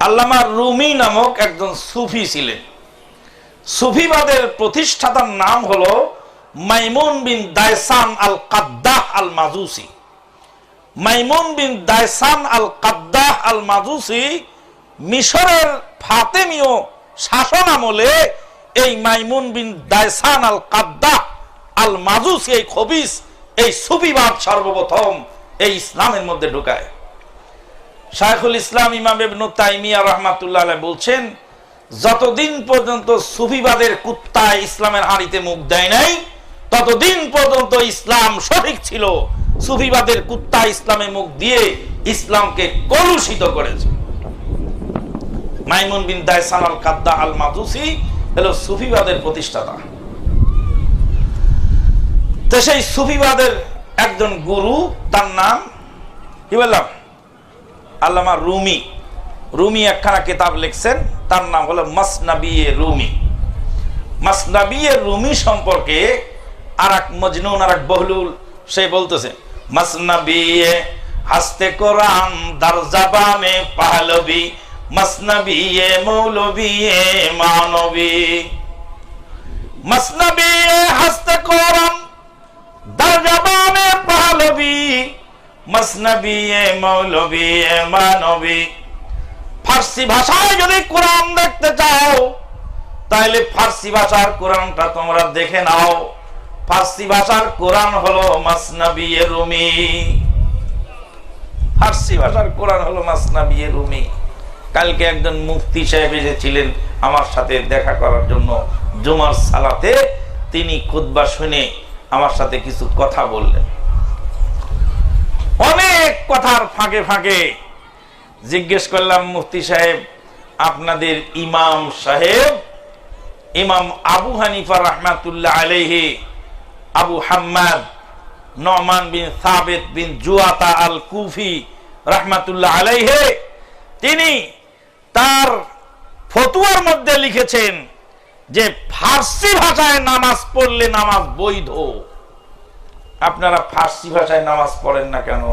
আল্লামা রুমি নামক একজন সুফি ছিলেন। সুফিবাদের প্রতিষ্ঠাতার নাম হলো মাইমুন বিন দায়সান আল কাদ্দাহ আল মাজুসি। মাইমুন বিন দায়সান আল কাদ্দাহ আল মাজুসি মিশরের ফাতেমীয় শাসন আমলে এই মাইমুন বিন দায়সান আল কাদ্দাহ আল মাজুসি এই খবিস এই সুফিবাদ সর্বপ্রথম এই ইসলামের মধ্যে ঢুকায়। শায়খুল ইসলাম ইমাম ইবনে তাইমিয়া রাহমাতুল্লাহ আলাইহি বলছেন, যতদিন পর্যন্ত সুফিবাদের কুত্তা ইসলামের হাঁড়িতে মুখ দেয় নাই ততদিন পর্যন্ত ইসলাম সঠিক ছিল। সুফিবাদের কুত্তা ইসলামে মুখ দিয়ে ইসলামকে কলুষিত করেছে। মাইমুন বিন দায়সান আল কাদ্দাহ আল মাজুসি হলো সুফিবাদের প্রতিষ্ঠাতা। তো সেই সুফিবাদের একজন গুরু, তার নাম কি বললাম, আল্লামা রুমি। রুমি একখানা কিতাব লিখছেন, তার নাম হলো মাসনাবিয়ে রুমি। মাসনাবিয়ে রুমি সম্পর্কে আর এক মজনুন, আর এক বহলুল সে বলতেছে, মাসনাবিয়ে হাসতে কোরআন দার জাবানে পাহলবি, মাসনাবিয়ে মৌলবিয়ে মানবী। মাসনাবিয়ে হাসতে কোরআন দার জাবানে পাহলবি, মাসনাবিয়ে মৌলবিয়ে মানবী। ফার্সি ভাষায় যদি কোরআন দেখতে চাও তাহলে ফার্সি ভাষার কোরআনটা তোমরা দেখে নাও। ফার্সি ভাষার কোরআন হলো মাসনাবিয়ে রুমি। ফার্সি ভাষার কোরআন হলো মাসনাবিয়ে রুমি। কালকে একজন মুফতি সাহেব এসেছিলেন আমার সাথে দেখা করার জন্য জুমার সালাতে। তিনি খুতবা শুনে আমার সাথে কিছু কথা বললেন। অনেক কথার ফাঁকে ফাঁকে জিজ্ঞেস করলাম, মুফতি সাহেব আপনাদের ইমাম সাহেব ইমাম আবু হানিফা রাহমাতুল্লাহ আলাইহি, আবু হাম্মাদ নোমান বিন সাবিত বিন জুয়াতা আল কুফি রাহমাতুল্লাহ আলাইহি, তিনি তার ফতোয়ার মধ্যে লিখেছেন যে ফার্সি ভাষায় নামাজ পড়লে নামাজ বৈধ। আপনারা ফার্সি ভাষায় নামাজ পড়েন না কেন?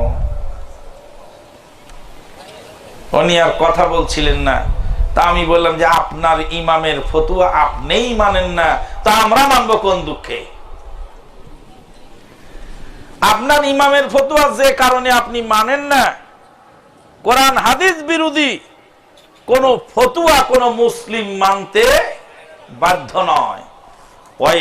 উনি আর কথা বলছিলেন না। তা আমি বললাম যে আপনার ইমামের ফতোয়া আপনিই মানেন না, তা আমরা মানবো কোন দুঃখে? আপনার ইমামের ফতোয়া যে কারণে আপনি মানেন না, কোরআন হাদিস বিরোধী কোন ফতোয়া কোন মুসলিম মানতে বাধ্য নয়।